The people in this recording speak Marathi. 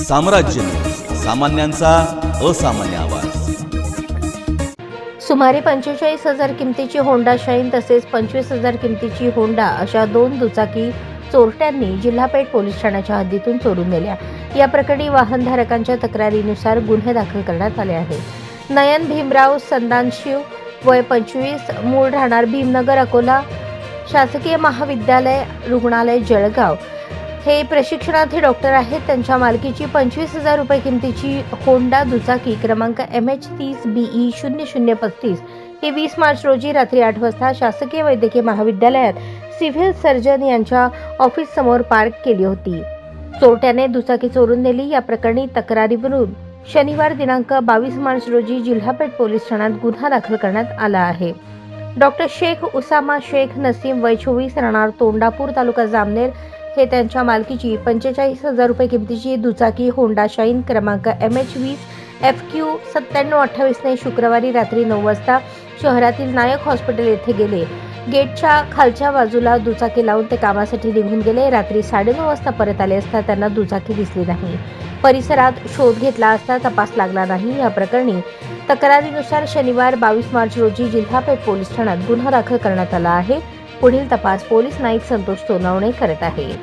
साम्राज्य न्यूज, सामान्यांचा असामान्य आवाज। सुमारे 45,000 किमतीची होंडा शाईन तसेच 25,000 किमतीची होंडा अशा 2 दुचाकी चोरट्यांनी जिल्हापेठ पोलीस ठाण्याच्या हद्दीतून चोरून नेल्या। या प्रकरणी वाहनधारकांच्या तक्रारीनुसार गुन्हे दाखल करण्यात आले आहेत। नयन भीमराव संदानशिव वय 25, मूळ राहणार भीमनगर अकोला, शासकीय महाविद्यालय रुग्णालय जळगाव, हे प्रशिक्षणार्थी डॉक्टर आहेत। त्यांच्या मालकीची 25,000 रुपये किमतीची होंडा दुचाकी क्रमांक MH30BE 0035 ही 20 मार्च रोजी रात्री 8 वाजता शासकीय वैद्यकीय महाविद्यालयात सिव्हिल सर्जन यांच्या ऑफिस समोर पार्क केली होती। चोरट्याने दुचाकी चोरून नेली। या प्रकरणी तक्रारीवरून शनिवार दिनांक 22 मार्च रोजी जिल्हापेठ पोलीस ठाण्यात गुन्हा दाखल करण्यात आला आहे। डॉक्टर शेख उसामा शेख नसीम वय 24, राहणार तोंडापूर, तालुका जामनेर, हे त्यांच्या मालकीची 45,000 रुपये किमतीची दुचाकी होंडा शाईन क्रमांक MH20FQ 9728 ने शुक्रवारी रात्री 9 वाजता शहरातील नायक हॉस्पिटल येथे गेले। गेटच्या खालच्या बाजूला दुचाकी लावून ते कामासाठी निघून गेले। रात्री 9:30 वाजता परत आले असता त्यांना दुचाकी दिसली नाही। परिसरात शोध घेतला असता तपास लागला नाही। या प्रकरणी तक्रारीनुसार शनिवार 22 मार्च रोजी जिल्हापेठ पोलीस ठाण्यात गुन्हा दाखल करण्यात आला आहे। पुढील तपास पोलीस नाईक संतोष सोनवणे करत आहेत।